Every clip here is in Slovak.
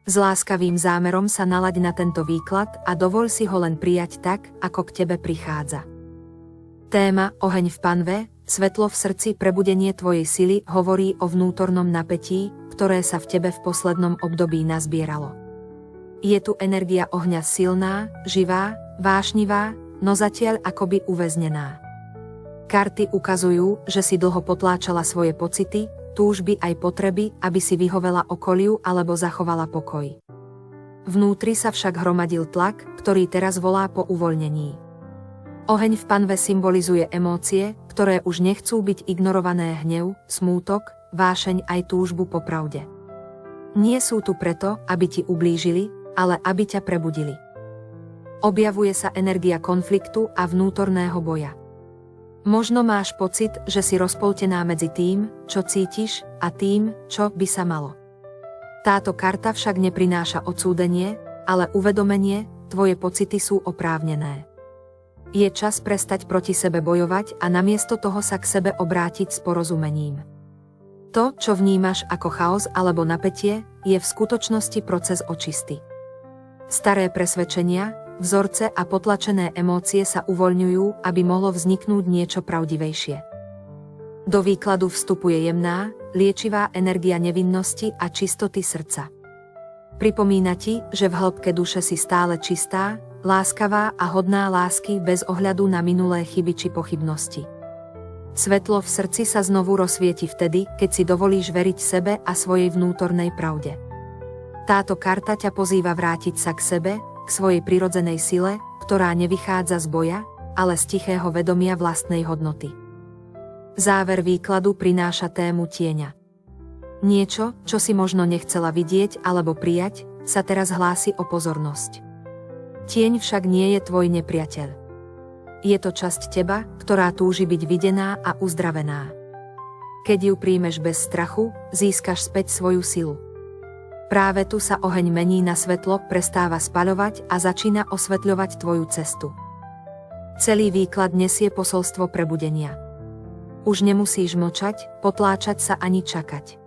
S láskavým zámerom sa nalaď na tento výklad a dovoľ si ho len prijať tak, ako k tebe prichádza. Téma Oheň v panve, svetlo v srdci, prebudenie tvojej sily hovorí o vnútornom napätí, ktoré sa v tebe v poslednom období nazbieralo. Je tu energia ohňa silná, živá, vášnivá, no zatiaľ akoby uväznená. Karty ukazujú, že si dlho potláčala svoje pocity, túžby aj potreby, aby si vyhovela okoliu alebo zachovala pokoj. Vnútri sa však hromadil tlak, ktorý teraz volá po uvoľnení. Oheň v panve symbolizuje emócie, ktoré už nechcú byť ignorované: hnev, smútok, vášeň aj túžbu po pravde. Nie sú tu preto, aby ti ublížili, ale aby ťa prebudili. Objavuje sa energia konfliktu a vnútorného boja. Možno máš pocit, že si rozpoltená medzi tým, čo cítiš, a tým, čo by sa malo. Táto karta však neprináša odsúdenie, ale uvedomenie: tvoje pocity sú oprávnené. Je čas prestať proti sebe bojovať a namiesto toho sa k sebe obrátiť s porozumením. To, čo vnímaš ako chaos alebo napätie, je v skutočnosti proces očisty. Staré presvedčenia, vzorce a potlačené emócie sa uvoľňujú, aby mohlo vzniknúť niečo pravdivejšie. Do výkladu vstupuje jemná, liečivá energia nevinnosti a čistoty srdca. Pripomína ti, že v hĺbke duše si stále čistá, láskavá a hodná lásky bez ohľadu na minulé chyby či pochybnosti. Svetlo v srdci sa znovu rozsvieti vtedy, keď si dovolíš veriť sebe a svojej vnútornej pravde. Táto karta ťa pozýva vrátiť sa k sebe, k svojej prirodzenej sile, ktorá nevychádza z boja, ale z tichého vedomia vlastnej hodnoty. Záver výkladu prináša tému tieňa. Niečo, čo si možno nechcela vidieť alebo prijať, sa teraz hlási o pozornosť. Tieň však nie je tvoj nepriateľ. Je to časť teba, ktorá túži byť videná a uzdravená. Keď ju príjmeš bez strachu, získaš späť svoju silu. Práve tu sa oheň mení na svetlo, prestáva spaľovať a začína osvetľovať tvoju cestu. Celý výklad nesie posolstvo prebudenia. Už nemusíš mlčať, potláčať sa ani čakať.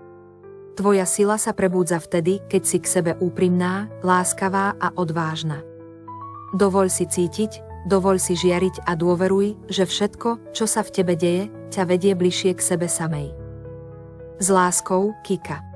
Tvoja sila sa prebúdza vtedy, keď si k sebe úprimná, láskavá a odvážna. Dovoľ si cítiť, dovoľ si žiariť a dôveruj, že všetko, čo sa v tebe deje, ťa vedie bližšie k sebe samej. S láskou, Kika.